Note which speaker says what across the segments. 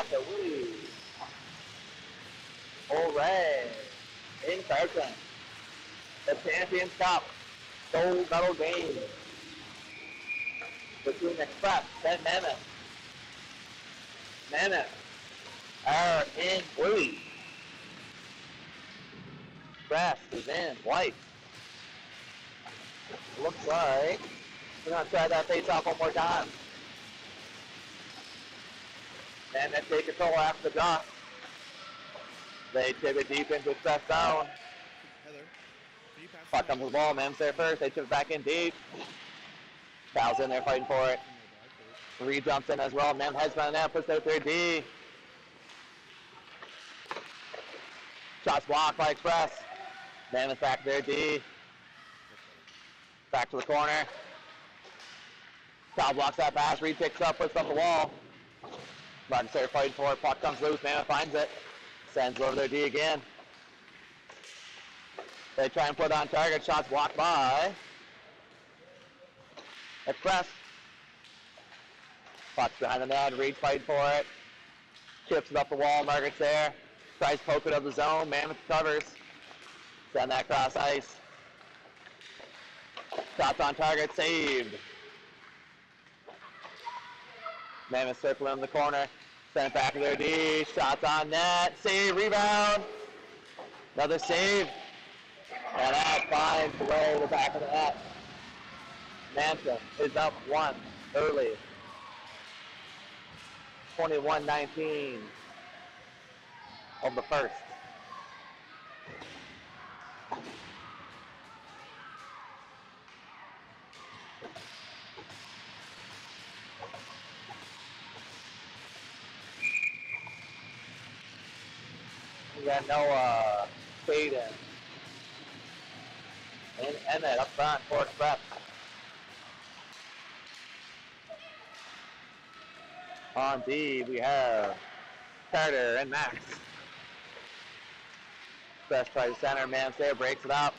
Speaker 1: back to Woody. Hooray! In Fredericton. The Champions Cup gold medal game between Express and Mammoth. Mammoth are in blue. Express is in white. Looks like we're going to try that face-off one more time. Mammoth take control after the draw. They tip it deep into Express zone.
Speaker 2: Heather, can you pass
Speaker 1: Puck comes with the ball. Mammoth's there first. They chip it back in deep. Cal's in there fighting for it. Reed jumps in as well. Mammoth heads on that, puts out their D. Shots blocked by Express. Mammoth back to their D. Back to the corner. Cal blocks that pass. Reed picks up, puts up the wall. Martin's there fighting for it. Puck comes loose. Mammoth finds it. Sends it over their D again. They try and put on target. Shots blocked by Express. Puck's behind the net. Reed fighting for it. Chips it up the wall. Margaret's there. Tries to poke it up the zone. Mammoth covers. Send that cross ice. Shots on target. Saved. Mammoth circling in the corner. Send it back to their D. Shots on net. Save. Rebound. Another save. And that finds the way to the back of the net. Mammoth is up one early. 21-19 of the first. We got Noah Caden and Emmett up front for Express. On D, we have Carter and Max. Express tries to center. Mammoth there, breaks it up.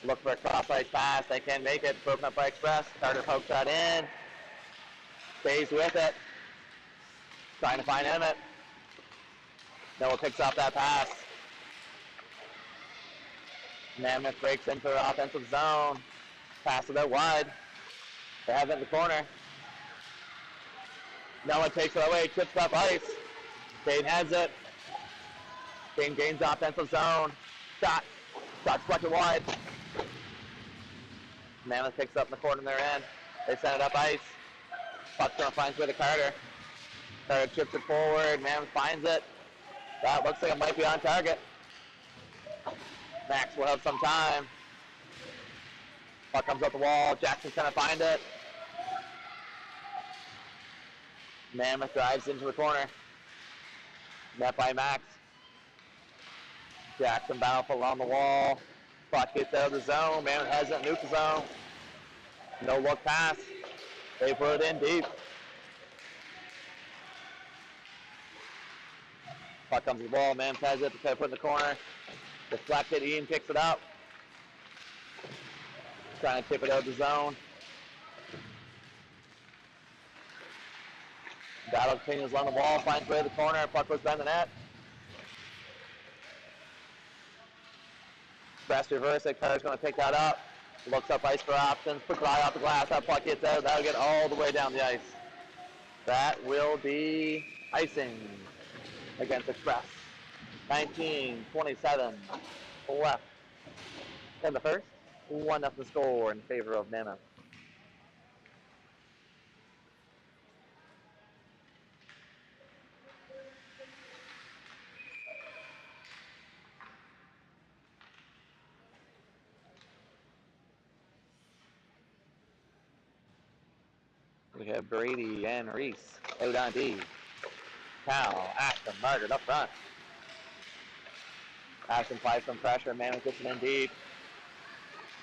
Speaker 1: Look for a cross-ice pass. They can't make it. Broken up by Express. Carter pokes that in. Stays with it. Trying to find Emmett. Noah picks up that pass. Mammoth breaks into the offensive zone. Pass it out wide. They have it in the corner. Noah takes it away, chips up ice. Dane has it. Dane gains the offensive zone. Shot. Shot deflected wide. Mammoth picks it up in the corner in their end. They send it up ice. Puck's going to find its way to Carter. Carter chips it forward. Mammoth finds it. That looks like it might be on target. Max will have some time. Puck comes up the wall. Jackson's trying to find it. Mammoth drives into the corner. Net by Max. Jackson bountiful along the wall. Puck gets out of the zone. Mammoth has it in neutral zone. No look pass. They put it in deep. Puck comes to the ball. Mammoth has it. They put it in the corner. Deflected. Ian picks it up. Trying to tip it out of the zone. Battle continues along the wall. Finds way to the corner. Puck goes behind the net. Express reverse it. Carter's going to pick that up. Looks up ice for options. Puts it eye off the glass. That puck gets out. That'll get all the way down the ice. That will be icing against Express. 19-27 left in the first. 1-0 score in favor of Mammoth. We have Brady and Reese out on D. Cal, Ashton, Margaret up front. Ashton applies some pressure. Mammoth gets it in deep.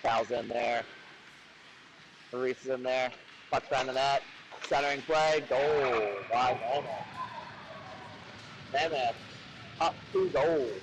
Speaker 1: Cal's in there. Reese is in there. Puck's behind the net. Centering play. Goal by Mammoth. Mammoth up 2 goals.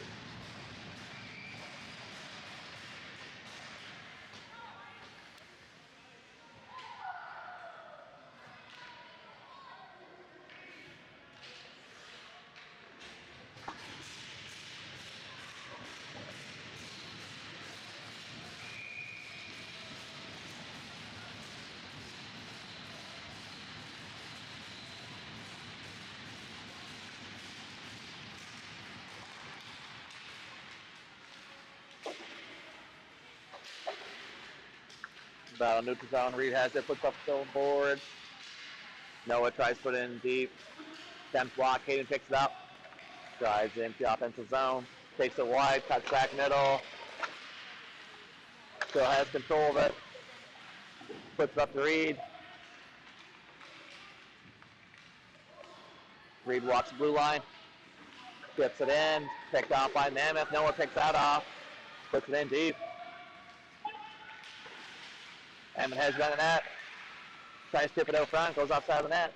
Speaker 1: Battle neutral zone. Reed has it, puts up the board. Noah tries to put it in deep. Attempts block. Hayden picks it up. Drives into the offensive zone. Takes it wide. Cuts back middle. Still has control of it. Puts it up to Reed. Reed walks the blue line. Gets it in. Picked off by Mammoth. Noah picks that off. Puts it in deep. Mammoth has got the net. Tries to tip it out front. Goes outside the net.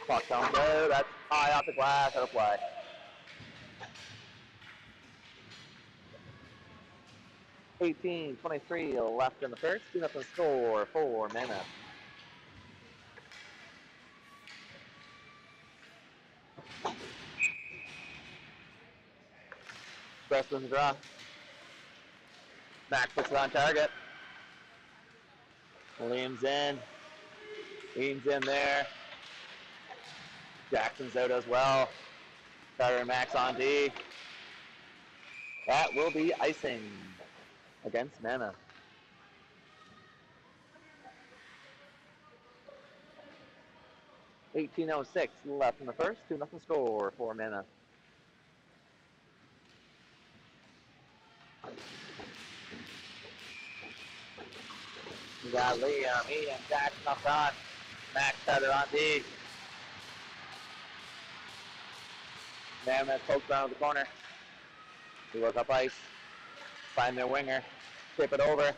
Speaker 1: Clock down low. That's high off the glass. Out of play. 18:23 left in the first. 2-0 score for Mammoth. Express wins the draw. Max puts it on target. Williams in. Eaton's in there. Jackson's out as well. Carter and Max on D. That will be icing against Mammoth. $18.06 left in the first. 2-0 score for Mammoth. We got Liam, Ian, Jackson up front. Max Carter on D. Mammoth pokes around the corner. They look up ice. Find their winger. Tip it over.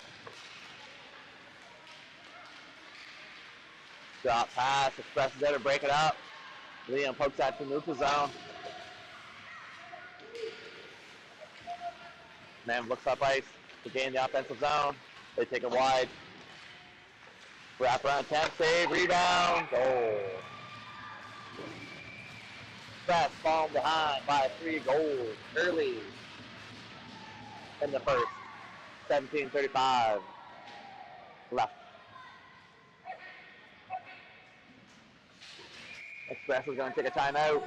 Speaker 1: Drop pass. Express is there to break it up. Liam pokes that to neutral zone. Mammoth looks up ice to gain the offensive zone. They take it wide. Wrap around attempt, save, rebound, goal. Express falling behind by 3 goals early in the first. 17:35 left. Express is going to take a timeout.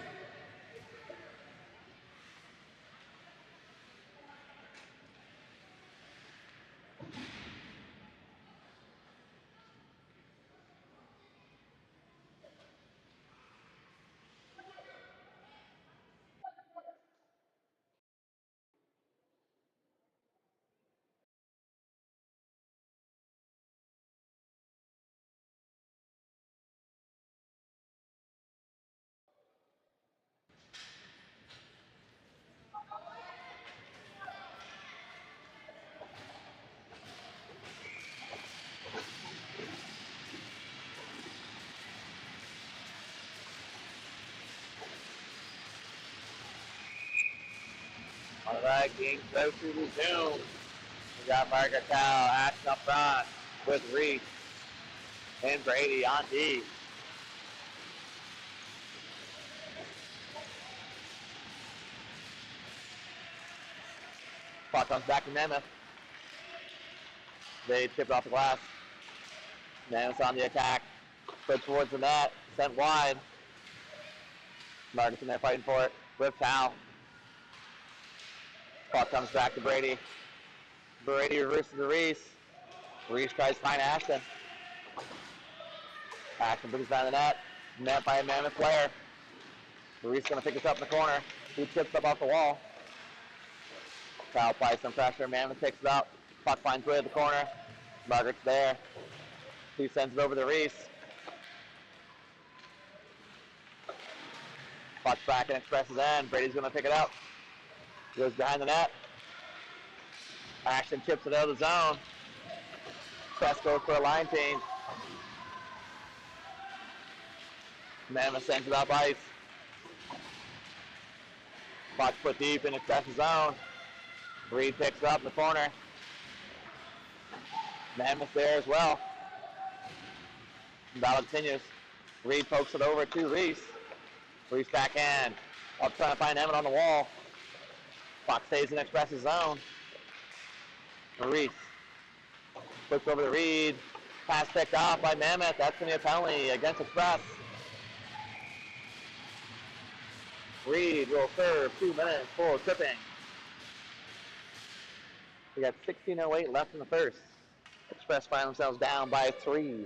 Speaker 1: All right, game's about to resume. We got Margaret Cow acting up front with Reese and Brady on D. Puck comes back to Mammoth. They tip it off the glass. Mammoth's on the attack. Put towards the net. Sent wide. Margaret's in there fighting for it. With Cow. Puck comes back to Brady. Brady reverses to Reese. Reese tries to find Ashton. Ashton brings down the net. Net by a Mammoth player. Reese going to pick this up in the corner. He tips up off the wall. Cow applies some pressure. Mammoth picks it up. Puck finds way to the corner. Margaret's there. He sends it over to Reese. Puck's back and Express's end. Brady's going to pick it up. Goes behind the net. Ashton chips it out of the zone. Express goes for a line change. Mammoth sends it up ice. Puck put deep in Express's zone. Reed picks it up in the corner. Mammoth there as well. Battle continues. Reed pokes it over to Reese. Reese backhand. Up trying to find Emmett on the wall. Puck stays in Express's zone. Reese flips over to Reed. Pass picked off by Mammoth. That's going to be a penalty against Express. Reed will serve 2 minutes for tripping. We got 16:08 left in the first. Express find themselves down by 3.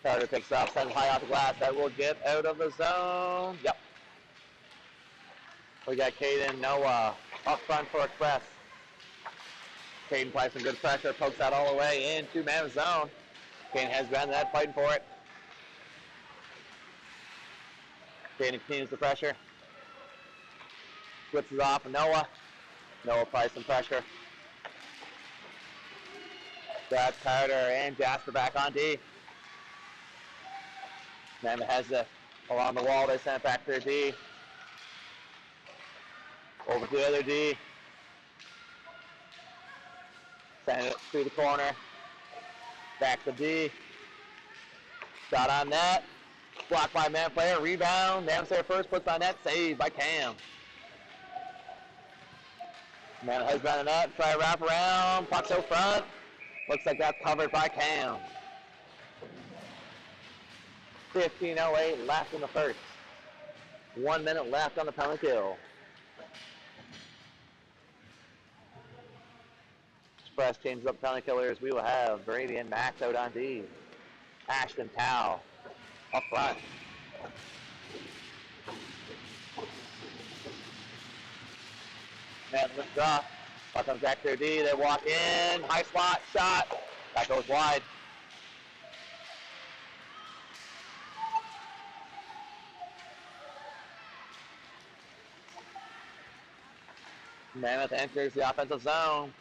Speaker 1: Carter picks up, sends high off the glass. That will get out of the zone. Yep. We got Caden Noah up front for Express. Caden applies some good pressure, pokes that all the way into Mammoth zone. Caden has been that fighting for it. Caden continues the pressure. Switches off Noah. Noah applies some pressure. Got Carter and Jasper back on D. Mammoth has it along the wall. They send it back to their D. Over to the other D. Send it through the corner. Back to D. Shot on net. Blocked by man player. Rebound. Mammoth there first. Puts on net. Saved by Cam. Mammoth has been on the net. Try to wrap around. Puck's out front. Looks like that's covered by Cam. 15:08 left in the first. 1 minute left on the penalty kill. Express changes up penalty killers. We will have Brady and Max out on D. Ashton Tao up front. Man, let's draw. Puck comes back to their D. They walk in. High slot. Shot. That goes wide. Mammoth enters the offensive zone.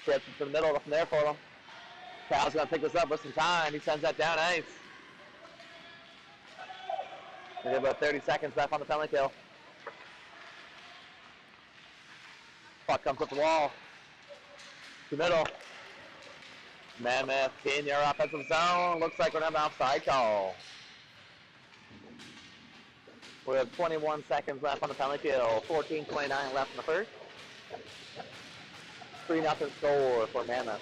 Speaker 1: Trips into the middle, from there for them. Cal's going to pick this up with some time. He sends that down ice. We have about 30 seconds left on the penalty kill. Puck comes up the wall. To the middle. Mammoth in your offensive zone. Looks like we're going to have an offside call. We have 21 seconds left on the penalty kill. 14:29 left in the first. 3-0 score for Mammoth.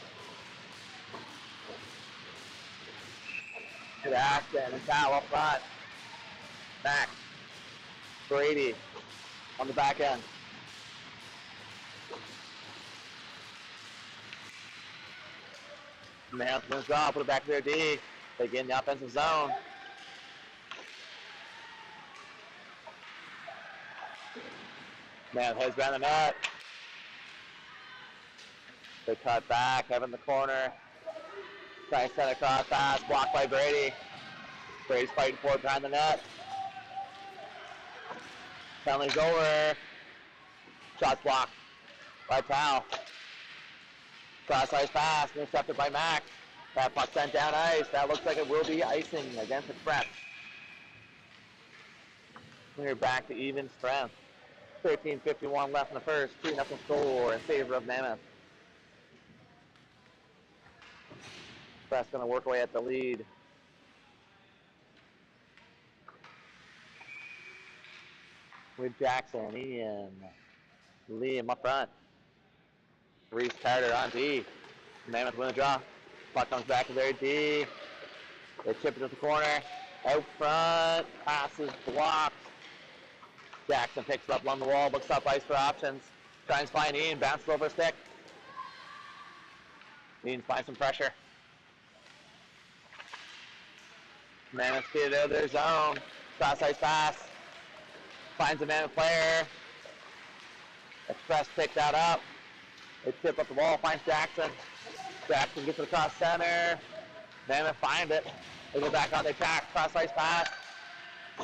Speaker 1: To Ashton and Cal up front. Max. Brady on the back end. Mammoth wins off, put it back to their D. They get in the offensive zone. Mammoth heads around the net. They cut back, have in the corner. Try to send across pass, blocked by Brady. Brady's fighting for it behind the net. Penalty's over. Shot's blocked by Powell. Cross ice pass, intercepted by Max. That puck sent down ice. That looks like it will be icing against Express. We're back to even strength. 13:51 left in the first. 2-0 score in favor of Mammoth. Express going to work away at the lead. With Jackson, Ian, Liam up front. Reese Carter on D. Mammoth win the draw. Puck comes back to their D. They chip it to the corner. Out front. Passes blocked. Jackson picks it up along the wall. Looks up ice for options. Tries to find Ian. Bounces over a stick. Ian finds some pressure. Mammoth get out of their zone. Cross ice pass. Finds a Mammoth player. Express picks that up. They tip up the wall, finds Jackson. Jackson gets it across center. Mammoth finds it. They go back on the attack. Cross ice pass.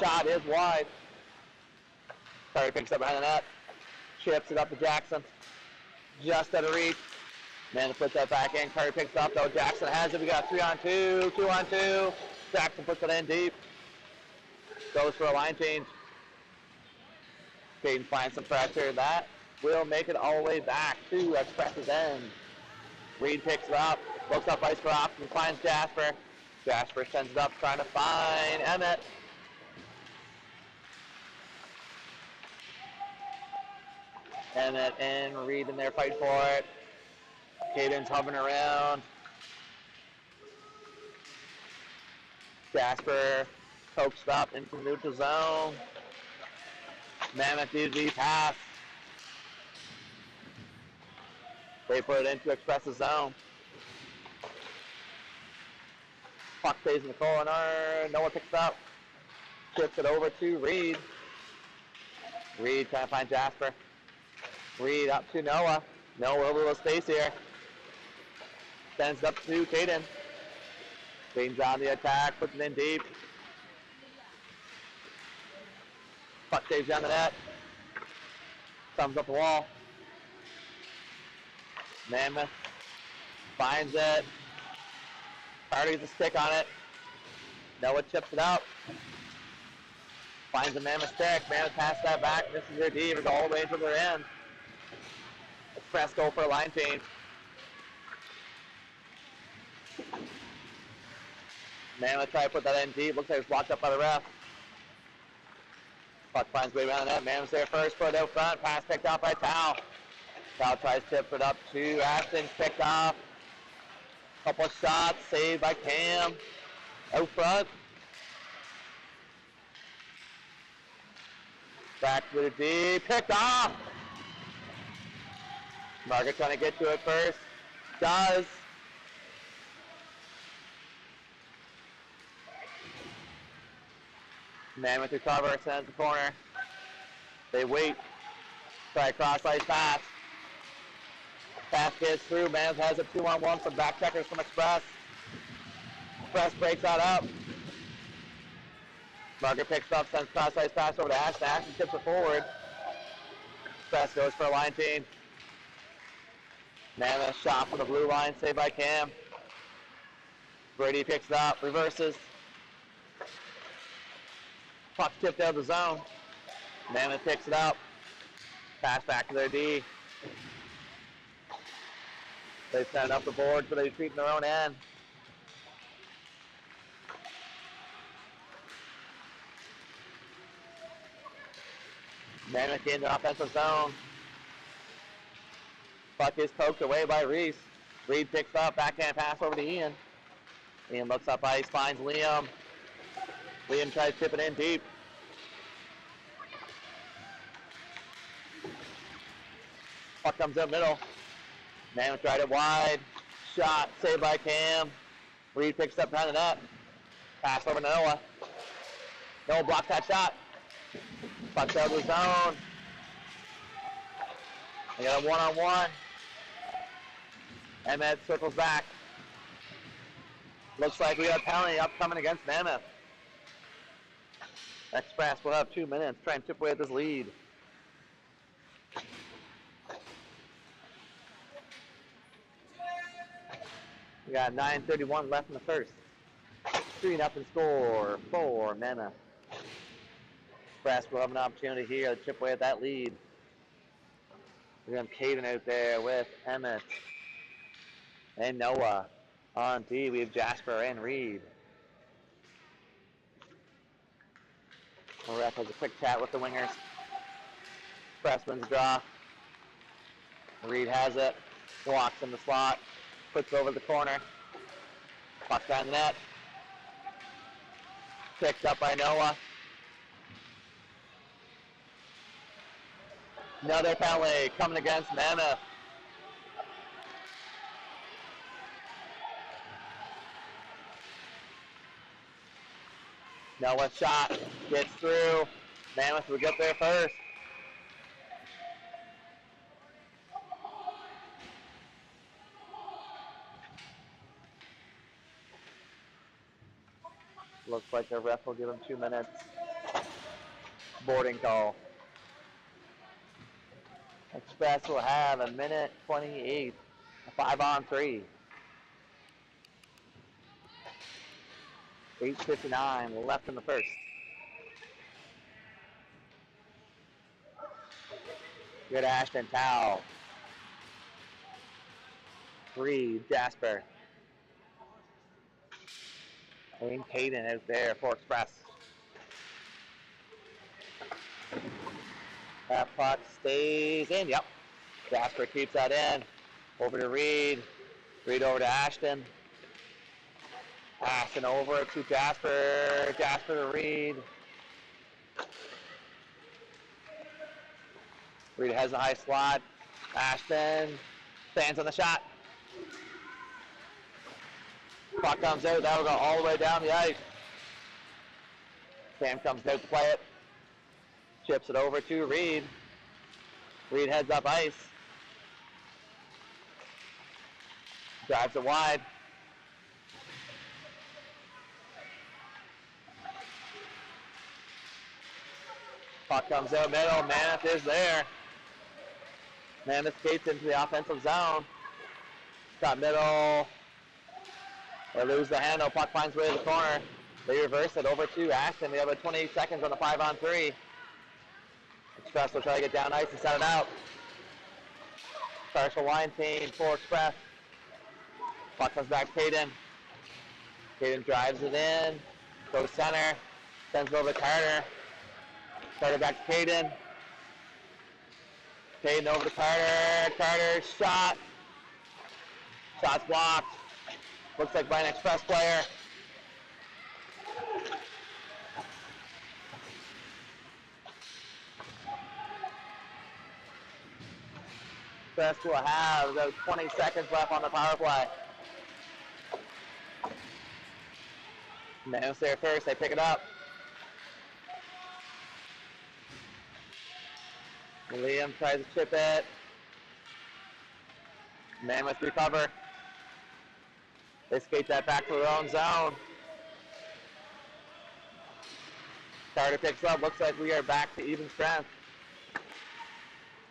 Speaker 1: Shot is wide. Curry picks up behind the net. Chips it up to Jackson. Just out of reach. Mammoth puts that back in. Curry picks it up though. Jackson has it. We got 3-on-2. 2-on-2. Jackson puts it in deep. Goes for a line change. Caden finds some pressure. That will make it all the way back to Express's end. Reed picks it up. Looks up ice for options. Finds Jasper. Jasper sends it up trying to find Emmett. Emmett in, Reed in there fighting for it. Caden's hovering around. Jasper coaxed up into the neutral zone. Mammoth DB pass. They put it into express the zone. Puck stays in the corner. Noah picks it up. Chips it over to Reed. Reed trying to find Jasper. Reed up to Noah. Noah a little space here. Sends it up to Caden. Caden's on the attack, puts it in deep. Puck stays down the net. Thumbs up the wall. Mammoth finds it. Carter gets a stick on it. Noah chips it up. Finds a Mammoth stick. Mammoth passes that back. Misses their D. It's all the way into their end. Express goal for a line change. Mammoth try to put that in deep. Looks like it's blocked up by the ref. Puck finds way around the net. Mammoth's there first. Put it out front. Pass picked off by Tao. Tao tries to tip it up to Ashton. Picked off. Couple shots. Saved by Cam. Out front. Back to the D. Picked off. Margaret trying to get to it first. Does. Mammoth recover, sends the corner. They wait. Try a cross-ice pass. Pass gets through. Mammoth has a 2-on-1 from back checkers from Express. Express breaks that up. Margaret picks up, sends cross-ice pass over to Ashton. Ashton tips it forward. Express goes for a line change. Mammoth shot from the blue line, saved by Cam. Brady picks it up, reverses. Puck tipped out of the zone. Mammoth picks it up. Pass back to their D. They send it up the board, but they retreat in their own end. Mammoth in the offensive zone. Puck is poked away by Reese. Reed picks up, backhand pass over to Ian. Ian looks up ice, finds Liam. Liam tries to tip it in deep. Puck comes up middle. Mammoth tried it wide. Shot, saved by Cam. Reed picks up behind the net. Pass over to Noah. Noah blocks that shot. Puck's out of the zone. They got a one-on-one. Emmett circles back. Looks like we got a penalty upcoming against Mammoth. Express will have 2 minutes. Try and chip away at this lead. We got 9:31 left in the first. 3-0 score for Mammoth. Express will have an opportunity here to chip away at that lead. We have Caden out there with Emmett and Noah. On D, we have Jasper and Reed. The ref has a quick chat with the wingers. Express wins the draw. Reed has it. Walks in the slot. Puts it over the corner. Puck down the net. Picked up by Noah. Another penalty coming against Mammoth. Noah shot, gets through. Mammoth will get there first. Looks like the ref will give him 2 minutes. Boarding call. Express will have 1:28. 5-on-3. 8:59 left in the first. Good Ashton Towel. Reed, Jasper. And Caden out there for Express. That puck stays in. Yep. Jasper keeps that in. Over to Reed. Reed over to Ashton. Ashton over to Jasper. Jasper to Reed. Reed has a high slot. Ashton stands on the shot. Puck comes out. That'll go all the way down the ice. Cam comes out to play it. Chips it over to Reed. Reed heads up ice. Drives it wide. Puck comes out middle. Mammoth is there. Mammoth skates into the offensive zone. Got middle. They lose the handle. Puck finds way to the corner. They reverse it over to Ashton. We have about 28 seconds on the 5-on-3. Express will try to get down ice and set it out. Partial line change for Express. Puck comes back to Caden. Caden drives it in. Goes center. Sends it over to Carter. Carter back to Caden. Caden over to Carter. Carter shot. Shot's blocked. Looks like by an Express player. Express will have about 20 seconds left on the power play. Mammoth's there first. They pick it up. Liam tries to chip it. Mammoth recover. They skate that back to their own zone. Carter picks up. Looks like we are back to even strength.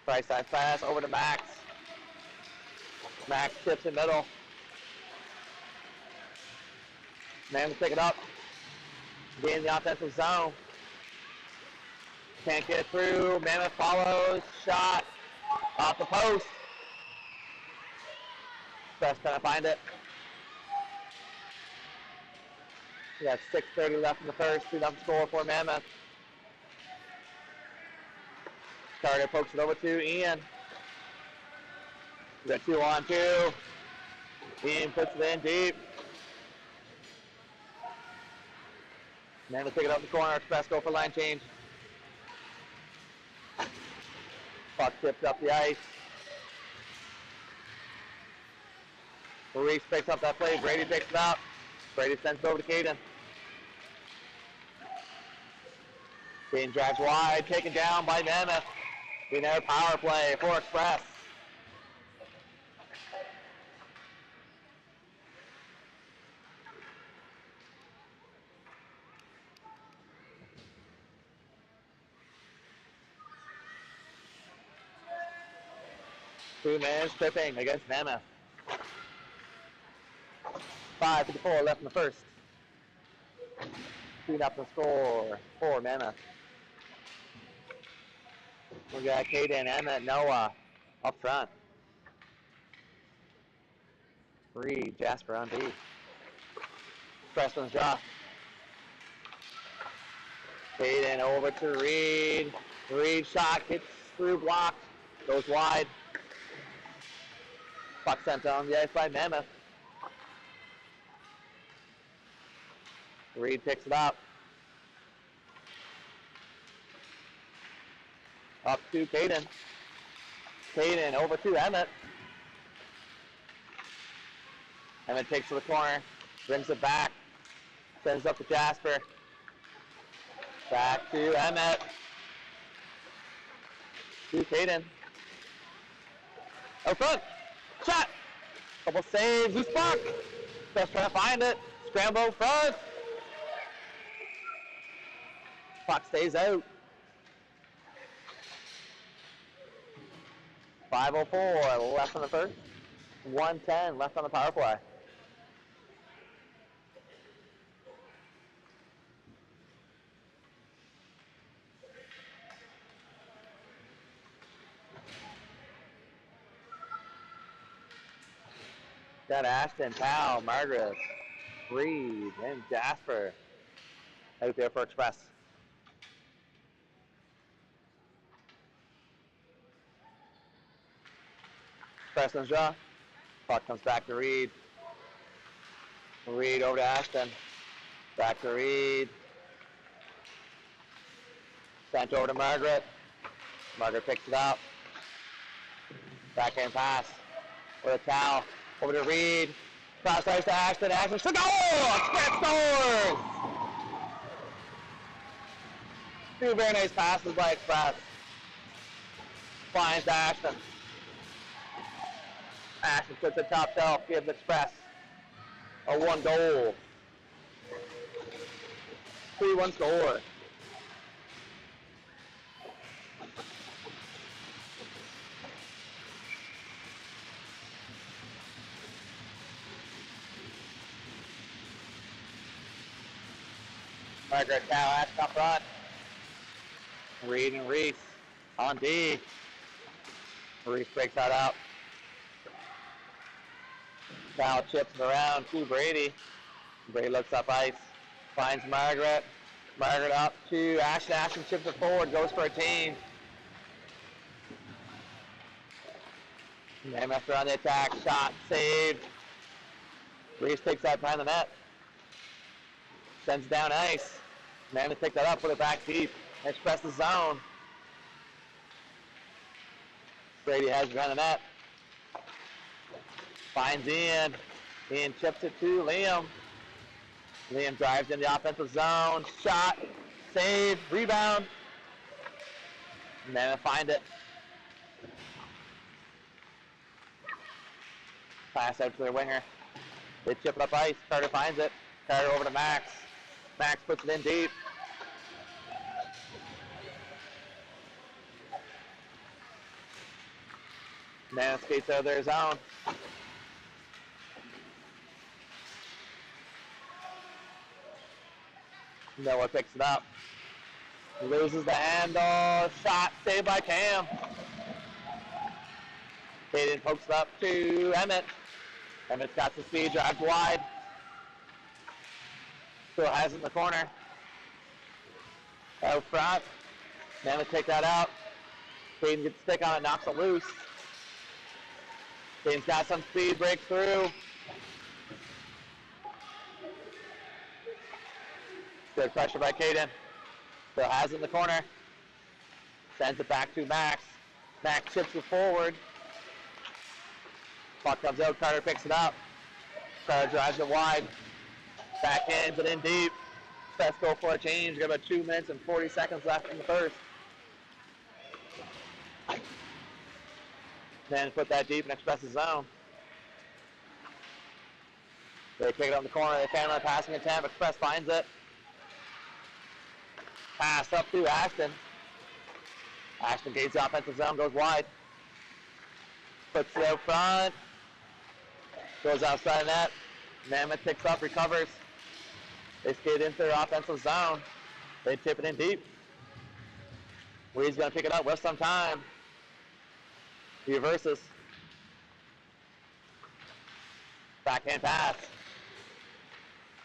Speaker 1: Price side pass over to Max. Max chips in middle. Mammoth pick it up. Be in the offensive zone. Can't get through. Mammoth follows. Shot. Off the post. Express trying to find it. We got 6:30 left in the first. 2-0 score for Mammoth. Carter pokes it over to Ian. We got 2-on-2. Ian puts it in deep. Mammoth pick it up in the corner. Express go for line change. Puck tipped up the ice. Maurice picks up that play. Brady picks it up. Brady sends it over to Caden. Caden drives wide, taken down by Mammoth. We now power play for Express. Two-man stripping against Mammoth. 5:54 left in the first. 2-0 score for Mammoth. We got Caden, Emmett, Noah up front. Reed, Jasper on D. Preston's draw. Caden over to Reed. Reed shot, gets through, blocked, goes wide. Puck sent on the ice by Mammoth. Reed picks it up. Up to Caden. Caden over to Emmett. Emmett takes to the corner, brings it back, sends it up to Jasper. Back to Emmett. To Caden. Out front. Shot. Couple saves. Loose puck. Just trying to find it. Scramble front. Puck stays out. 5:04 left on the first. 1:10 left on the power play. Got Ashton, Powell, Margaret, Reed, and Jasper out there for Express. Preston's draw. Puck comes back to Reed. Reed over to Ashton. Back to Reed. Sent over to Margaret. Margaret picks it up. Backhand pass. With a towel. Over to Reed. Cross ice to Ashton. Ashton to goal! Express scores! Two very nice passes by Express. Finds Ashton. Ashton puts it top shelf. Gives Express a 1 goal. 3-1 score. Margaret now at top front. Reed and Reese on D. Reese breaks that out. Cal chips it around to Brady. Brady looks up ice. Finds Margaret. Margaret up to Ashton. Ashton chips it forward. Goes for a change. Mammoth on the attack. Shot saved. Reese takes that behind the net. Sends down ice. Mammoth picked that up, put it back deep. Express the zone. Brady has it behind the net. Finds Ian. Ian chips it to Liam. Liam drives in the offensive zone. Shot. Save. Rebound. Mammoth find it. Pass out to their winger. They chip it up ice. Carter finds it. Carter over to Max. Max puts it in deep. Mammoth skates out of their zone. Noah picks it up. Loses the handle. Shot saved by Cam. Hayden pokes it up to Emmett. Emmett's got the speed, drives wide. Still has it in the corner. Out front. Mammoth take that out. Hayden gets the stick on it, knocks it loose. Hayden's got some speed, breaks through. Good pressure by Caden. Still has it in the corner. Sends it back to Max. Max chips it forward. Puck comes out, Carter picks it up. Carter drives it wide. Backhands it in deep. Let's go for a change. We've got about 2 minutes and 40 seconds left in the first. Then put that deep in Express's zone. They pick it up in the corner. They fan on a passing attempt. Express finds it. Pass up to Ashton. Ashton gains the offensive zone, goes wide. Puts it out front. Goes outside net. Mammoth picks up, recovers. They skate into their offensive zone. They tip it in deep. Reed's going to pick it up with some time. He reverses. Backhand pass.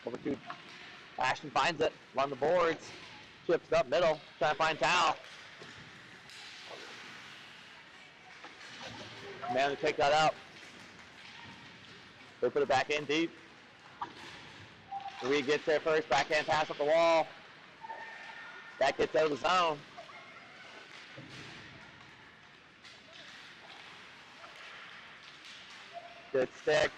Speaker 1: Over to Ashton finds it. On the boards. Chips it up middle. Trying to find Tao. Man to take that out. They put it back in deep. Reed gets there first. Backhand pass up the wall. That gets out of the zone. Good stick.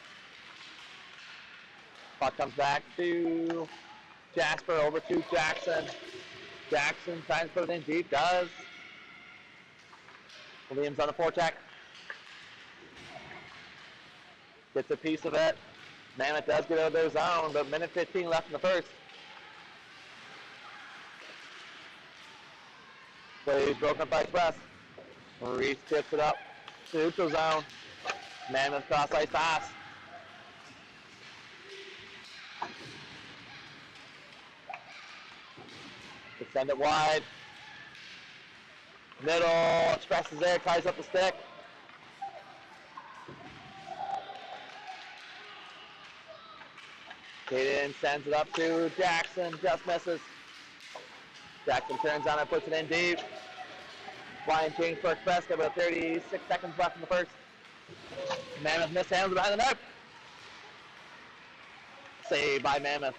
Speaker 1: Puck comes back to Jasper, over to Jackson. Jackson trying to put it in deep, does. Williams on the forecheck. Gets a piece of it. Mammoth does get out of their zone, but minute 15 left in the first. Plays broken up by Express. Reese tips it up to neutral zone. Mammoth cross ice pass. They send it wide. Middle, Express is there, ties up the stick. Caden sends it up to Jackson, just misses. Jackson turns on it, puts it in deep. Flying change for Express, got about 36 seconds left in the first. Mammoth mishandles behind the net. Saved by Mammoth.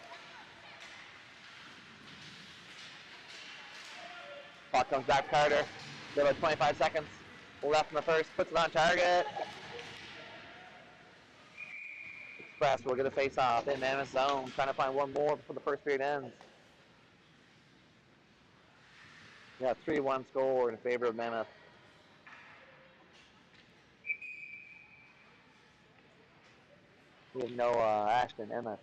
Speaker 1: Puck comes back to Carter. Still at 25 seconds left in the first. Puts it on target. Express will get a face-off in Mammoth zone. Trying to find one more before the first period ends. Yeah, 3-1 score in favor of Mammoth. We have no Ashton, Emma,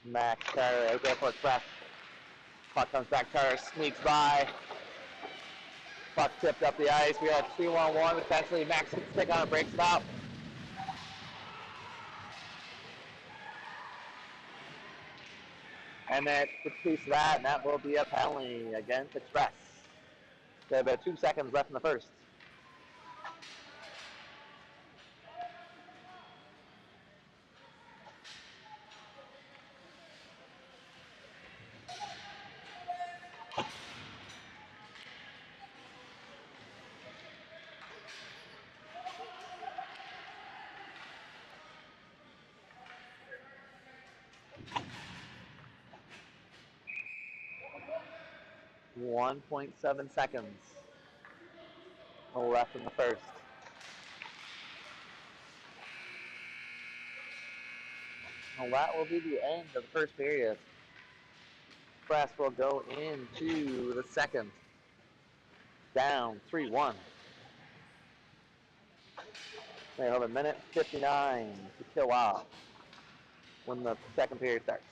Speaker 1: Max, Carter out there for Express. Puck comes back, Carter sneaks by. Puck tipped up the ice. We have 2-on-1. Potentially Max can stick on a break stop. And that gets a piece of that, and that will be a penalty against Express. There about 2 seconds left in the first. .7 seconds left in the first. Well, that will be the end of the first period. Express will go into the second. Down 3-1. They have a minute 59 to kill off when the second period starts.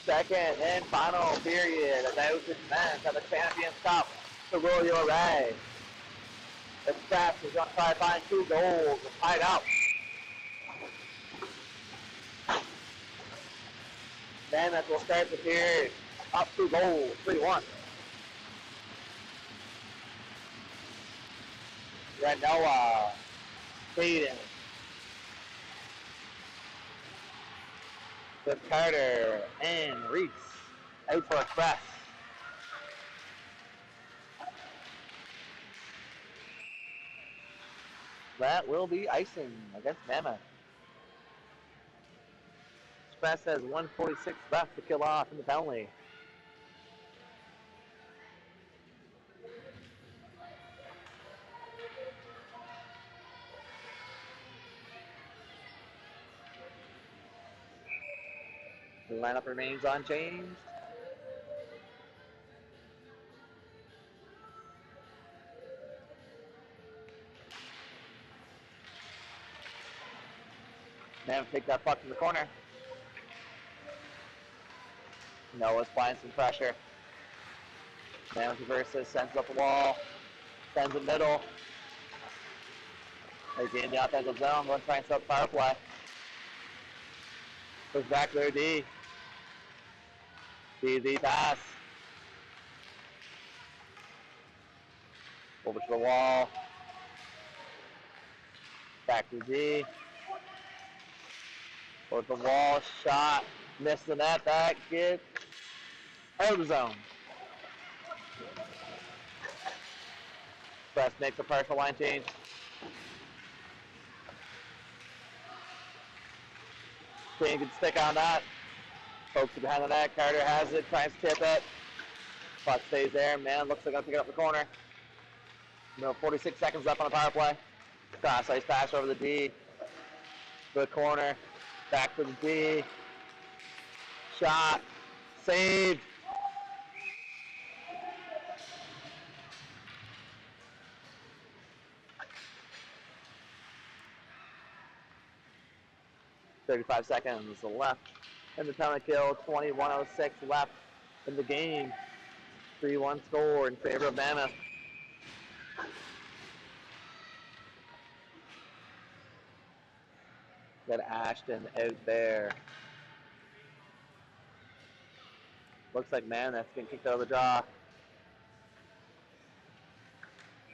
Speaker 1: Second and final period as I commence at the Champions Cup to roll your way. Express is going to try to find 2 goals and tie it up. Mammoth will start the period up 2 goals, 3-1. Noah, Hayden, with Carter and Reese out for Express. That will be icing against Mammoth. Express has 1:46 left to kill off in the penalty. The lineup remains unchanged. Mammoth take that puck in the corner. Noah's applying some pressure. Mammoth reverses, sends up the wall, sends it middle. They gain the offensive zone, going to try and set up power play. Goes back to their D. D pass. Over to the wall. Back to D. Over to the wall, shot. Missed the net, that gets out of the zone. Express makes a partial line change. King can stick on that. Folks are behind the net. Carter has it, tries to tip it. Puck stays there. Man, looks like going to pick it up the corner. 46 seconds left on the power play. Cross ice pass over the D. To the corner. Back to the D. Shot. Saved. .35 seconds left in the penalty kill. 21:06 left in the game. 3-1 score in favor of Mammoth. Got Ashton out there. Looks like Mammoth's getting kicked out of the draw.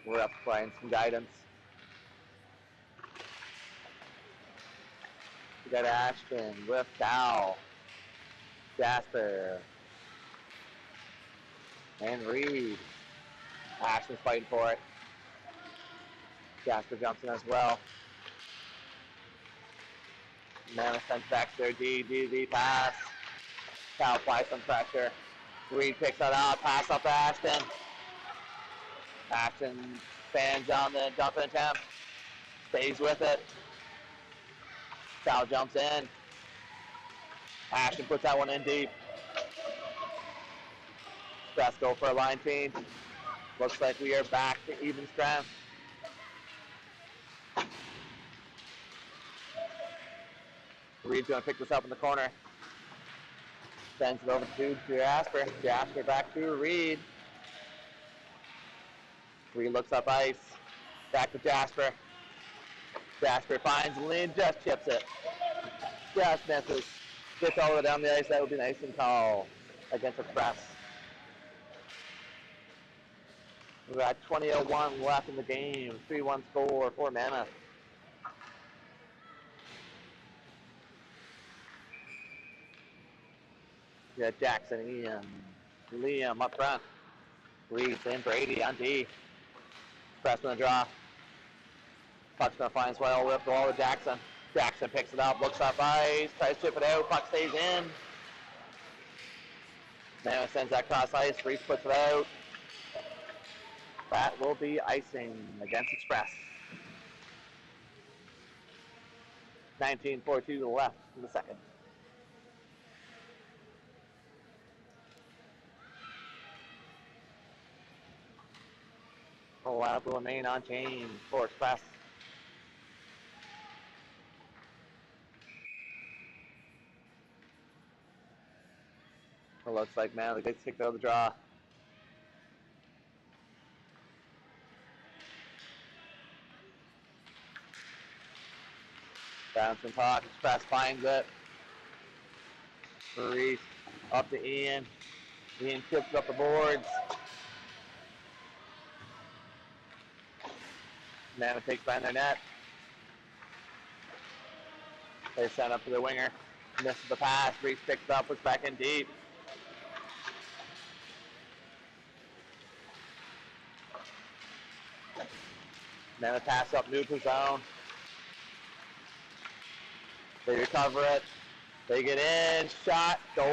Speaker 1: We're up playing some guidance. We got Ashton with Dow, Jasper, and Reed. Ashton's fighting for it. Jasper jumps in as well. Mammoth sends back to their D pass. Dow applies some pressure. Reed picks it up, pass up to Ashton. Ashton fans on the dumping attempt. Stays with it. Dow jumps in. Ashton puts that one in deep. Express go for a line change. Looks like we are back to even strength. Reed's going to pick this up in the corner. Sends it over to Jasper. Jasper back to Reed. Reed looks up ice. Back to Jasper. Jasper finds Lynn, just chips it. Just misses. Gets all the way down the ice. That would be an icing call against Express. We've got 20:01 left in the game. 3-1 score for Mammoth. We got Jackson, Ian, Liam up front. Reeds and Brady on D. Express on the draw. Puck's going to find its way all the way up the wall to Jackson. Jackson picks it up, looks up ice, tries to chip it out. Puck stays in. Mammoth sends that cross ice. Reese puts it out. That will be icing against Express. 19:42 left in the second. The lineup will remain unchanged for Express. It looks like Mammoth gets kicked out of the draw. Bouncing puck, Express finds it. Reese up to Ian. Ian tips up the boards. Mammoth takes behind their net. They send up to the winger. Misses the pass. Reese picks it up, puts back in deep. Mammoth pass up neutral zone. They recover it. They get in. Shot. Goal.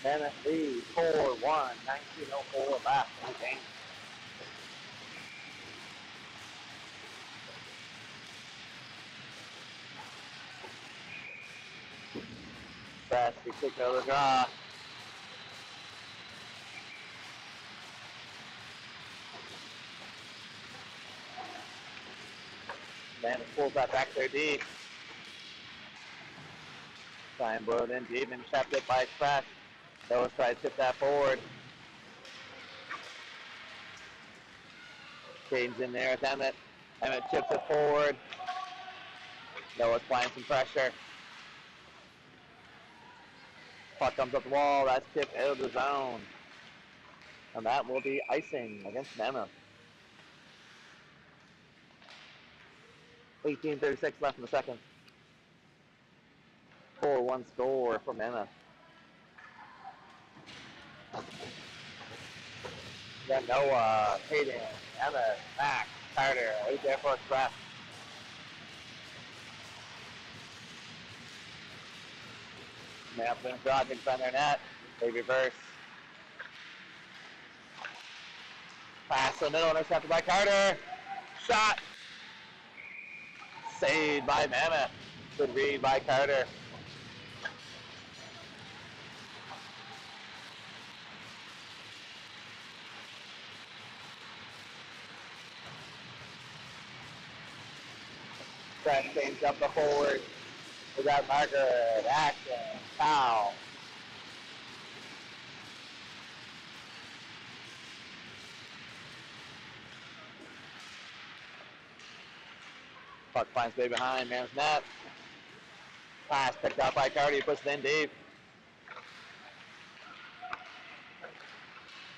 Speaker 1: Mammoth lead 4-1. 19:04 left in the game. Fast, we kick out of the draw. Mammoth pulls that back there deep. Try and blow it in deep and intercepted by Express. Noah's trying to tip that forward. Caden's in there with Emmett. Emmett chips it forward. Noah's applying some pressure. Puck comes up the wall. That's tipped out of the zone. And that will be icing against Mammoth. 18:36 left in the second. 4-1 score for Mammoth. Then Noah, Hayden, Emmett, Max, Carter, right there for Express. Mammoth and Broderick on their net. They reverse. Pass to the middle, intercepted by Carter. Shot. Saved by Mammoth. Good read by Carter. Brent changes up the forward. We got Margaret, action, foul. Puck finds way behind, man's net. Pass picked up by Carter, he puts it in deep.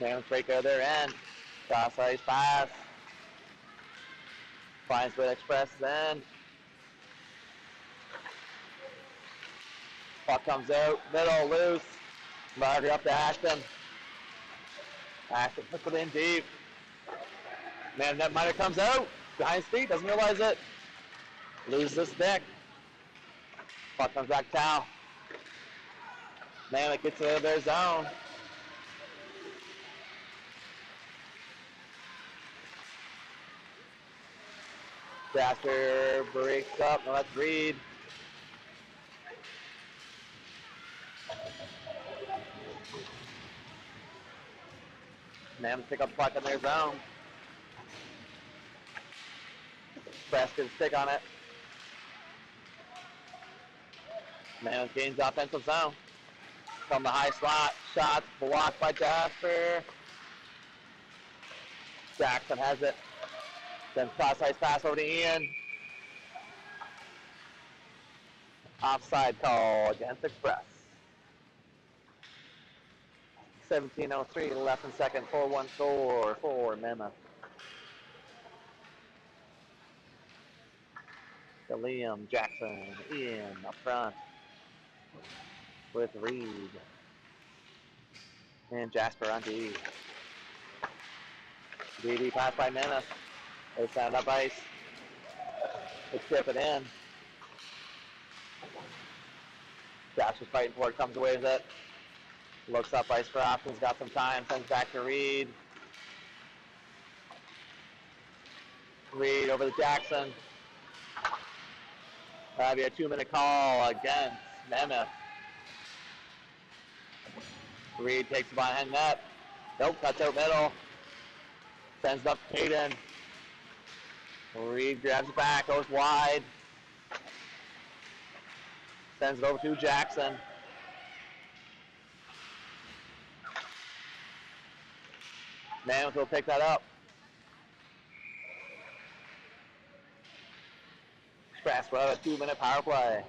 Speaker 1: Man's break out of their end. Cross ice pass. Finds with Express then. Puck comes out, middle loose. Margaret up to Ashton. Ashton puts it in deep. Man, that miner comes out. Behind his feet, doesn't realize it. Loses the stick. Puck comes back down. Man, it gets out of their zone. Jasper breaks up. No, that's Reed. Man, pick up the puck in their zone. Press gets a stick on it. Man gains offensive zone. From the high slot. Shot blocked by Jasper. Jackson has it. Then cross ice pass over to Ian. Offside call against Express. 17:03 left in second. 4-1 score for Mammoth. Liam, Jackson, Ian up front with Reed and Jasper on D. DD pass by Mammoth. They sound up ice. They tip it in. Jasper's fighting for it, comes away with it. Looks up ice for options, got some time, sends back to Reed. Reed over to Jackson. That'll be a 2-minute call against Mammoth. Reed takes it behind net. Nope, cuts out middle. Sends it up to Caden. Reed grabs it back, goes wide. Sends it over to Jackson. Mammoth will pick that up. Express will have a 2-minute power play.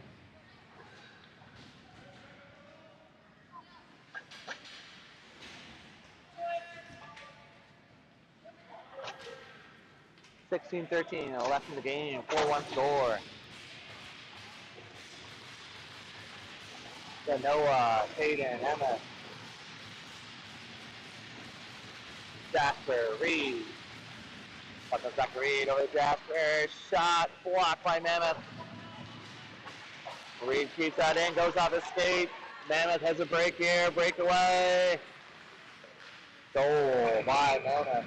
Speaker 1: (16-13) left in the game. 4-1 score. Noah, Caden, Emma, Jasper, Reed. Up comes back to Reed over to Jasper. Shot blocked by Mammoth. Reed keeps that in, goes off his skate. Mammoth has a break here, breakaway. Goal by Mammoth.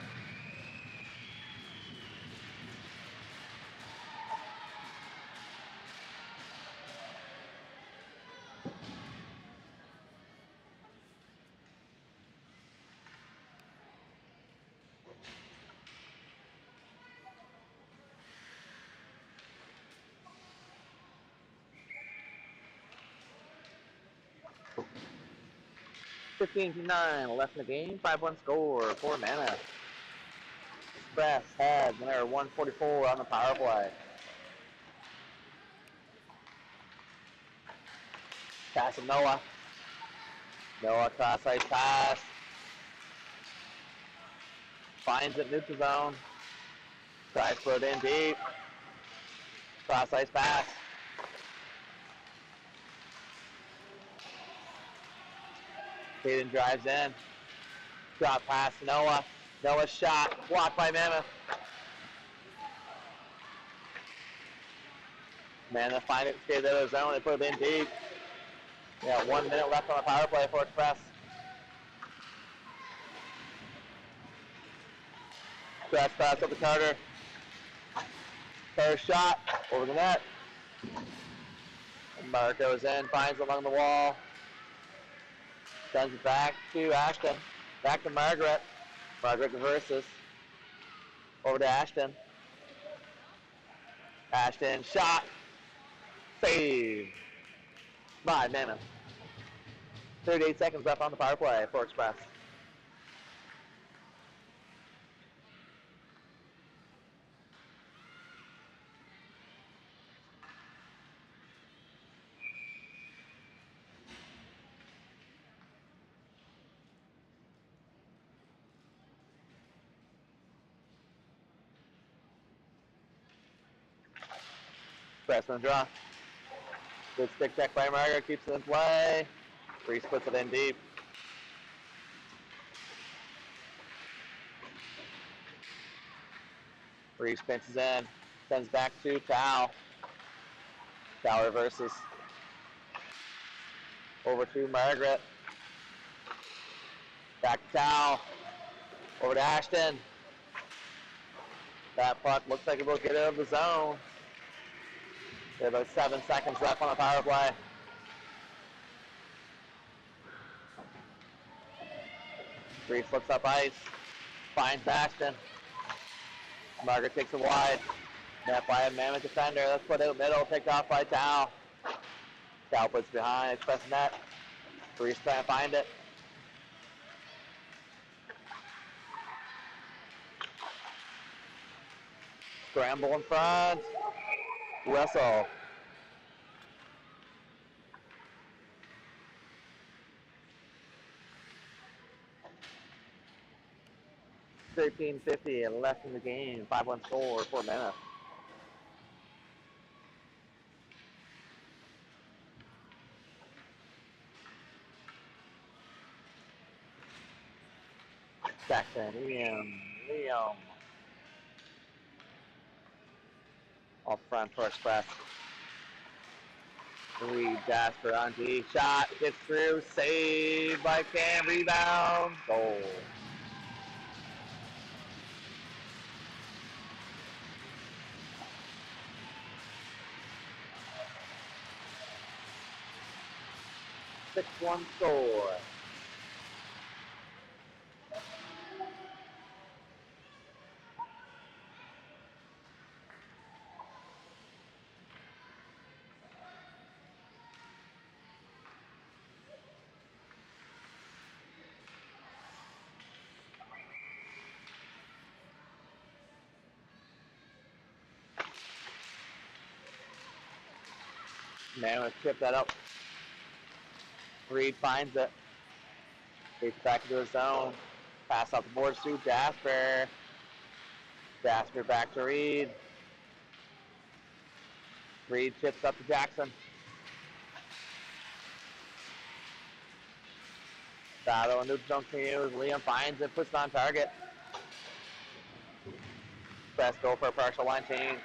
Speaker 1: (15-9) left in the game. 5-1 score for Mammoth. Express has another 144 on the power play. Pass to Noah. Noah cross ice pass. Finds it neutral zone. Tries to put it in deep. Cross ice pass. Caden drives in. Drop pass to Noah. Noah's shot. Blocked by Mammoth. Mammoth find it, stay there in the zone. They put it in deep. Yeah, 1 minute left on the power play for Express. Express pass up to Carter. Carter's shot over the net. Mark goes in, finds it along the wall. Sends it back to Ashton. Back to Margaret. Margaret reverses. Over to Ashton. Ashton shot. Save by Mammoth. 38 seconds left on the power play for Express. Express on the draw. Good stick check by Margaret, keeps it in play. Reese puts it in deep. Reese pinches in, sends back to Tao. Tao reverses. Over to Margaret. Back to Tao. Over to Ashton. That puck looks like it will get out of the zone. There's about 7 seconds left on the power play. Reese looks up ice. Finds Ashton. Margaret takes it wide. Net by a Mammoth defender. Let's put it out middle. Picked off by Tao. Tao puts behind. Express net. Reese trying to find it. Scramble in front. Whistle. (13:50) left in the game. 5-1 score for Mammoth. Jackson, Liam. Off front for Express. Reed, Jasper on D. Shot, gets through, saved by Cam, rebound, goal. 6-1 score. Mammoth chip that up. Reed finds it. Takes back into his zone. Pass off the boards to Jasper. Jasper back to Reed. Reed chips up to Jackson. Battle a neutral zone continues. Liam finds it, puts it on target. Press go for a partial line change.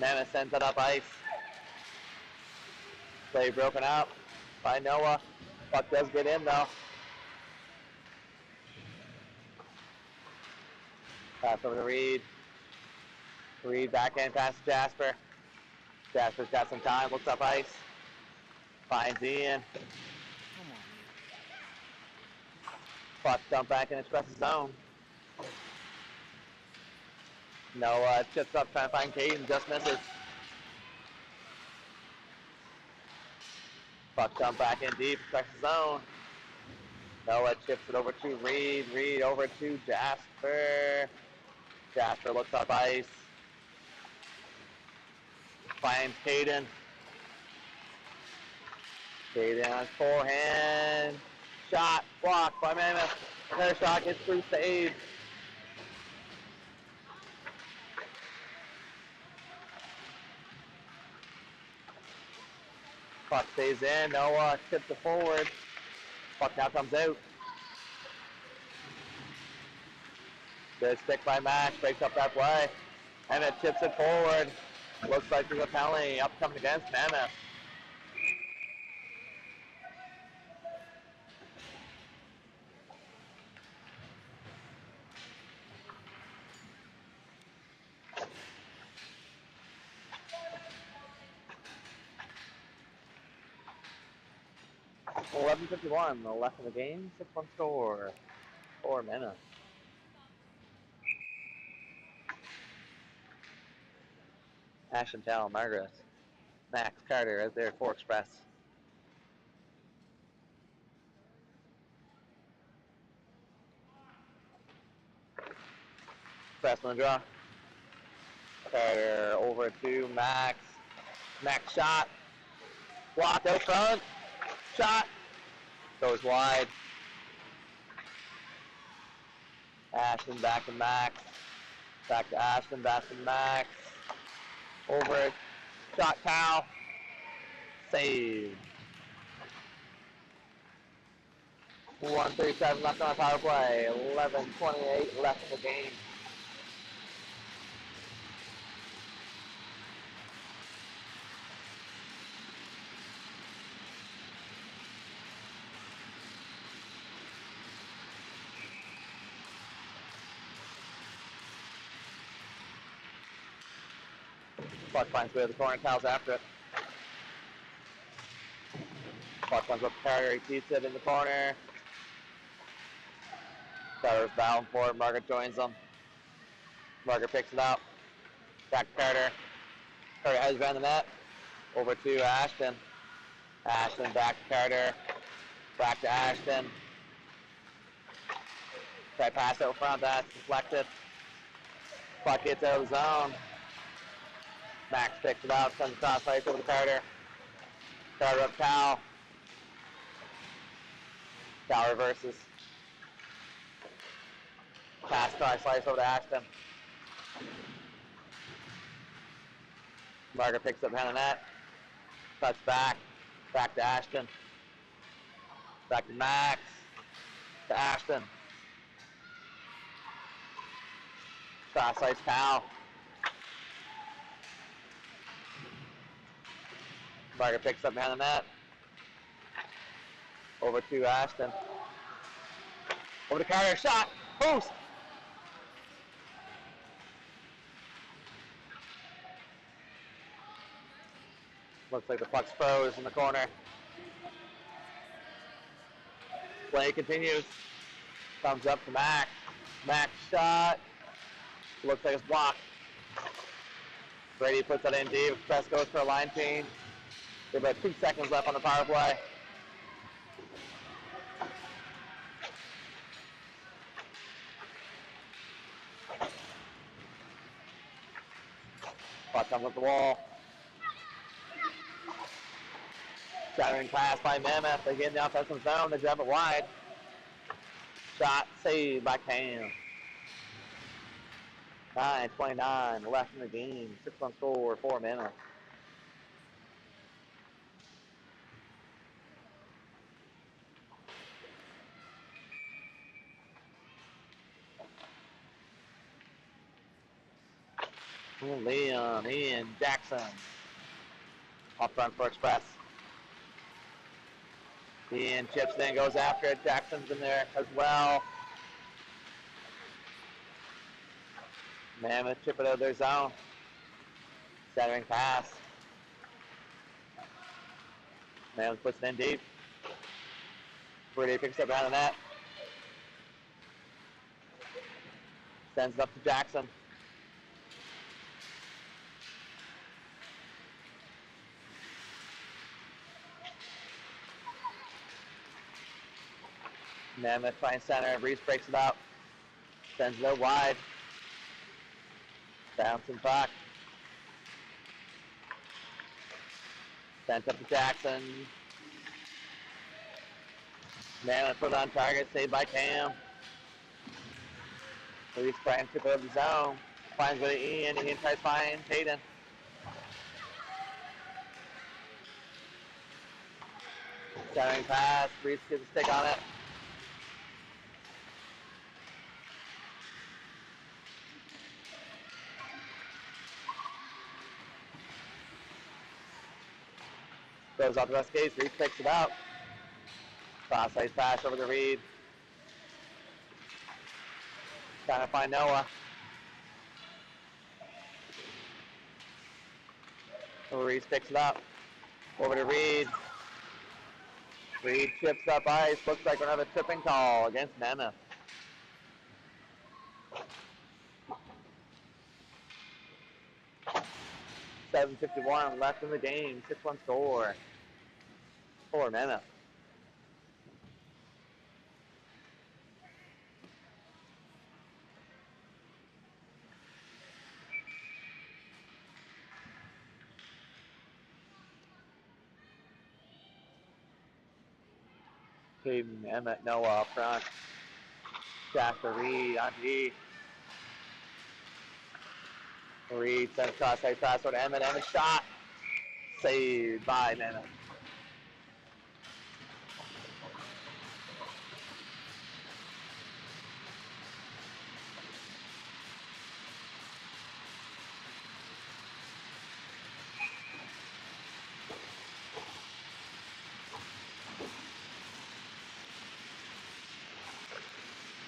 Speaker 1: Mammoth sends it up ice. Play broken up by Noah. Puck does get in though. Pass over to Reed. Reed backhand pass to Jasper. Jasper's got some time, looks up ice. Finds Ian.
Speaker 2: Come on,
Speaker 1: Puck dump back in Express zone. Noah chips up trying to find Caden, just misses. Puck dump back in deep, Express zone. Noah chips it over to Reed. Reed over to Jasper. Jasper looks up ice. Finds Caden. Caden on his forehand. Shot blocked by Mammoth. Another shot gets through, saved. Puck stays in. Noah tips it forward. Puck now comes out. Good stick by Max. Breaks up that play. Mammoth tips it forward. Looks like there's a penalty upcoming against Mammoth. $11:51 left in the game. 6-1 score for Mammoth. Ashton Tal, Margaret, Max Carter out there for Express. Express on the draw. Carter over to Max. Max shot. Blocked out front. Shot. Goes wide. Ashton back to Max. Back to Ashton, back to Max. Over it. Shot Cal. Save. 1:37 left on the power play. 11:28 left in the game. Puck finds way to the corner, Cal's after it. Puck comes up to Carter, he keeps it in the corner. Carter's bound for it, Margaret joins them. Margaret picks it up. Back to Carter. Carter has around the net. Over to Ashton. Ashton back to Carter. Back to Ashton. Try pass out front, that's deflected. Puck gets out of the zone. Max picks it up, sends across ice over to Carter. Carter up Cal. Cal reverses. Pass try slice over to Ashton. Margaret picks up behind the net. Cuts back. Back to Ashton. Back to Max. To Ashton. Cross ice Cal. Margaret picks up behind the net. Over to Ashton. Over to Carter. Shot. Post. Looks like the puck's froze in the corner. Play continues. Thumbs up to Mac. Mac shot. Looks like it's blocked. Brady puts that in deep. Express goes for a line change. There's about 2 seconds left on the power play. Puck comes up the wall. Shattering pass by Mammoth. They get in the offensive zone. They grab it wide. Shot saved by Cam. 9:29 left in the game. 6-1 score for Mammoth. Liam, Ian, Jackson. Up front for Express. Ian chips in, goes after it. Jackson's in there as well. Mammoth chip it out of their zone. Centering pass. Mammoth puts it in deep. Brady picks up out of that. Sends it up to Jackson. Mammoth finds center. Reese breaks it up. Sends it out wide. Bouncing puck. Sent up to Jackson. Mammoth put on target. Saved by Cam. Reese trying to chip out of the zone. Finds with Ian. Ian tries to find Hayden. Centering pass. Reese gets a stick on it. Goes off the west case. Reed picks it out. Cross ice pass over to Reed. Trying to find Noah. Reed picks it up. Over to Reed. Reed chips up ice. Looks like another tripping call against Mammoth. .7:51 left in the game. 6-1 score for Mammoth. Hayden, Emmett, Noah up front. Jack to Reed, on G. Reed sends cross ice pass over to Emmett. Emmett shot. Saved by Mammoth.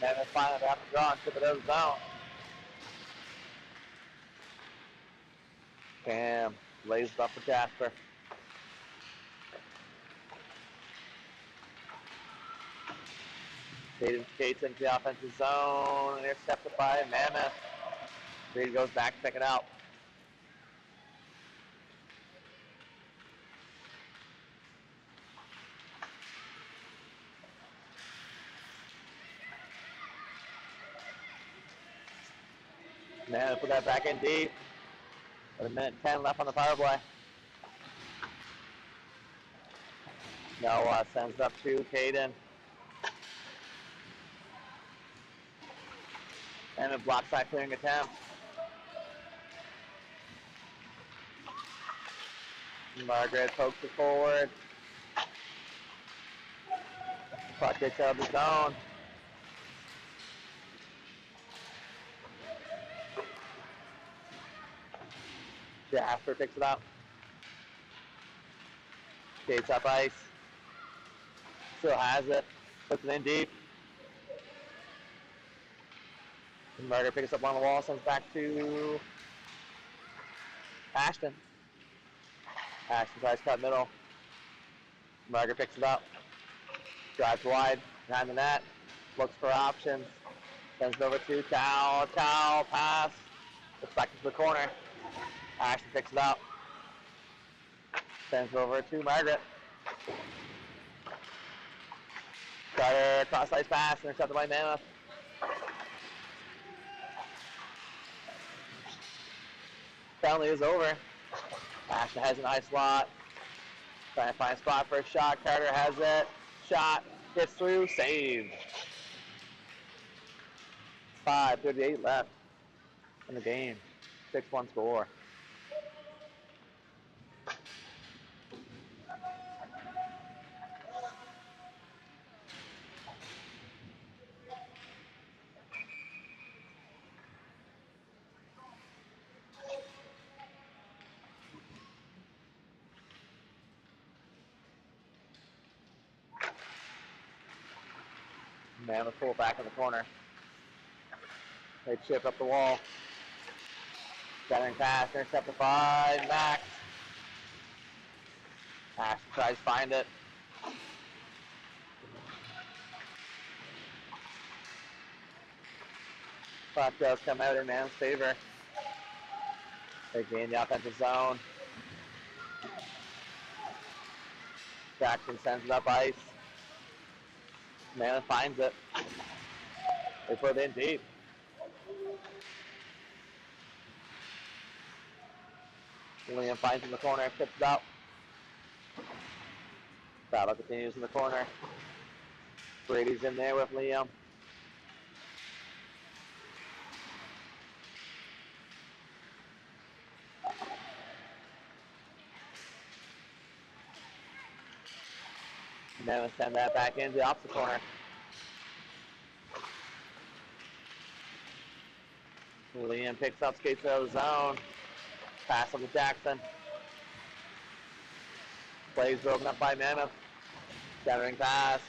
Speaker 1: Mammoth finally have to draw and tip it out of the zone. Cam lays it up for Jasper. Hayden skates into the offensive zone, intercepted by Mammoth. Reed goes back to pick it out. Mammoth put that back in deep. With 1:10 left on the power play. Noah sends it up to Caden. And a block side clearing attempt. Margaret pokes it forward. Puck gets out of the zone. Jasper picks it up. Skates up ice. Still has it. Puts it in deep. Margaret picks up on the wall, sends back to Ashton. Ashton tries to cut middle. Margaret picks it up. Drives wide. behind the net, looks for options, sends it over to Chow, pass, looks back into the corner, Ashton picks it up, sends it over to Margaret. Cutter, cross-ice pass, intercepted by Mammoth. Penalty is over. Ashton has an high slot. Trying to find a spot for a shot. Carter has it. Shot. Gets through. Saved. 5:38 left in the game. 6-1 score. Mammoth pull back in the corner. They chip up the wall. Centering pass, intercepted by Max. Ashton tries to find it. Puck does come out in Mammoth's favor. They gain the offensive zone. Jackson sends it up ice. Mammoth finds it. They put it in deep. Liam finds it in the corner, tips it up. Battle continues in the corner. Brady's in there with Liam. Mammoth send that back into the opposite corner. Liam picks up, skates out of the zone. Pass up to Jackson. Plays broken up by Mammoth. Centering pass.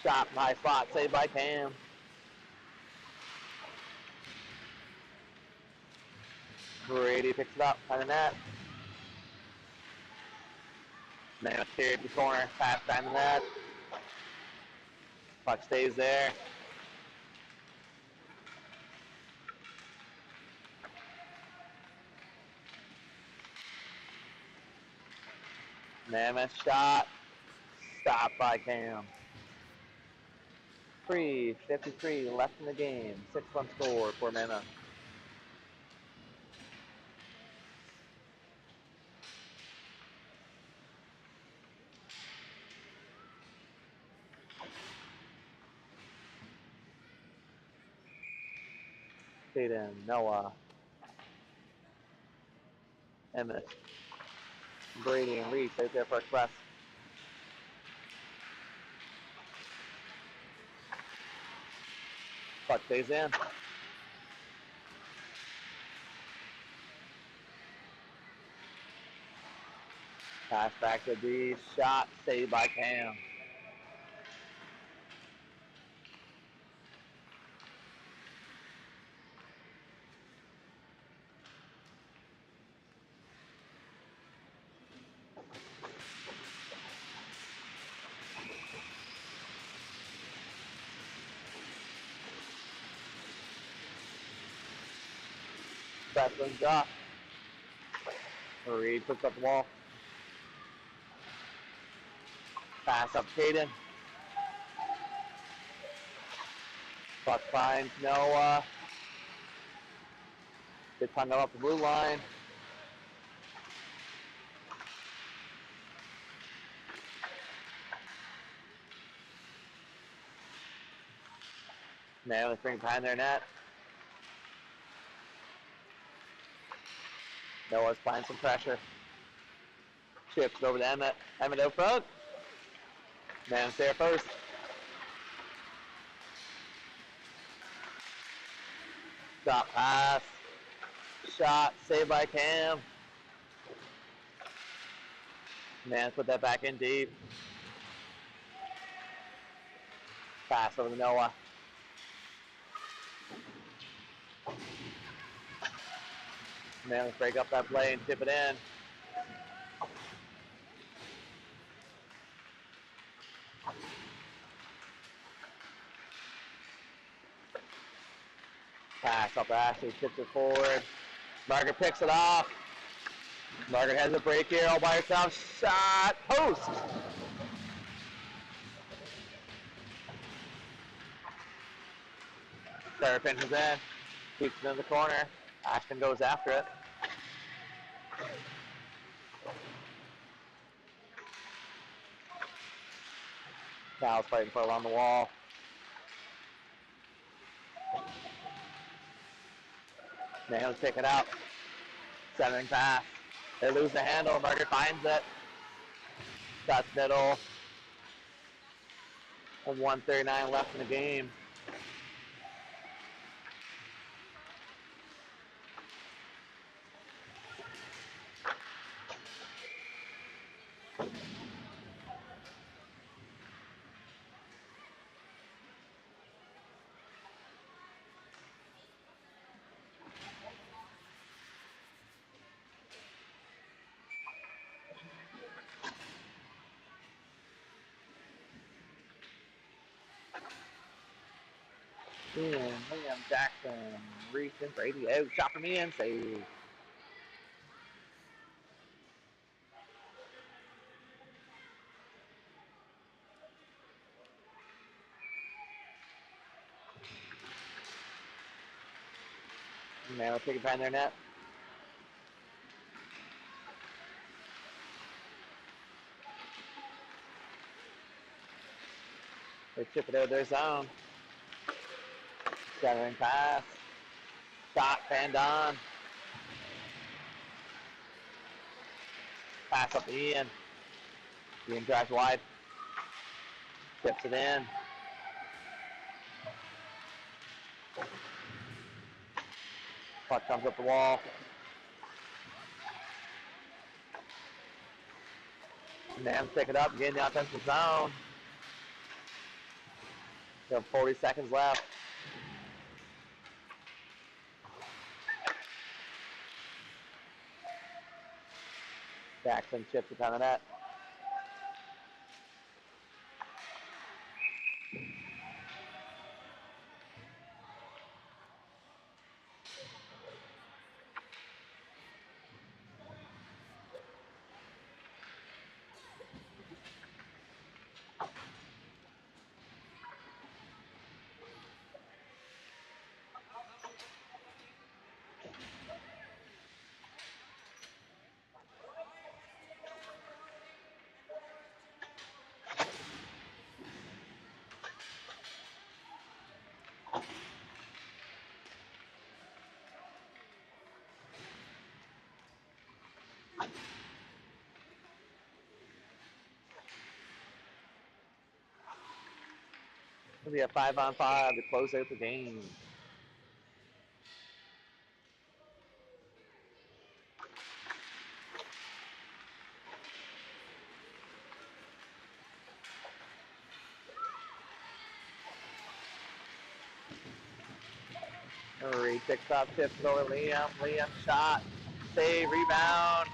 Speaker 1: Shot in high spot. Saved by Cam. Brady picks it up by the net. Mammoth carried the corner. Pass down the net. Puck stays there. Mammoth shot. Stopped by Cam. 3:53 left in the game. 6-1 score for Mammoth. Caden, Noah, Emmett, Brady, and Reese right there for Express. Puck stays in. Pass back to D. Shot saved by Cam. Wrestling up. Reed puts up the wall. Pass up Caden. Puck finds Noah. Gets hung up the blue line. Mammoth brings behind their net. Noah's applying some pressure. Chips over to Emmett. Emmett out front. Mammoth's there first. Stop pass. Shot saved by Cam. Mammoth put that back in deep. Pass over to Noah. Mammoth break up that play and tip it in. Upper Ashley tips it forward. Margaret picks it off. Margaret has a break here all by herself. Shot. Post. Sarah pinches in. Keeps it in the corner. Ashton goes after it. Cal's fighting for it on the wall. Nails pick it out. Centering pass. They lose the handle. Margaret finds it. Shots middle. And 1:39 left in the game. Ian, Liam, Jackson, Reese, and Brady out. Shot from Ian, save. Now take it behind their net. They chip it out of their zone. Centering pass. Shot, fanned on. Pass up to Ian. Ian drives wide. Tips it in. Puck comes up the wall. Nams pick it up, get in the offensive zone. We have 40 seconds left. Jackson chips it down the net. It'll be a 5-on-5 to close out the game. Murray picks up, tips it over Liam. Liam shot, save, rebound.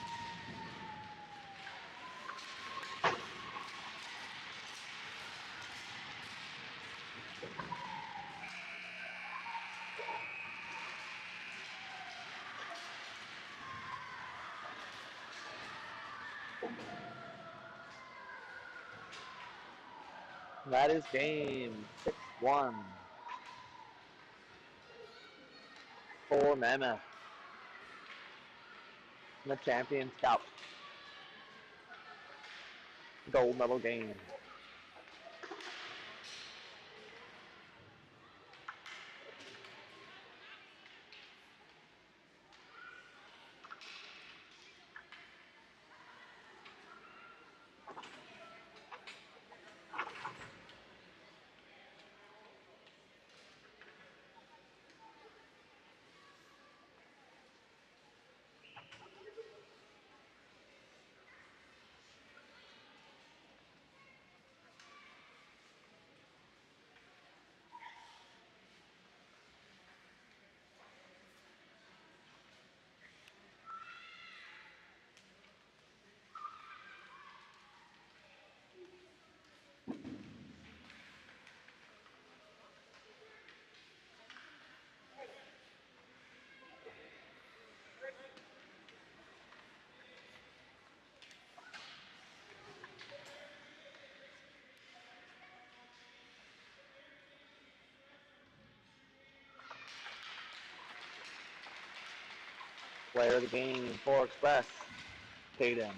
Speaker 1: That is game 6-1 for Mammoth. The Champions Cup gold medal game. Player of the game for Express, Tatum.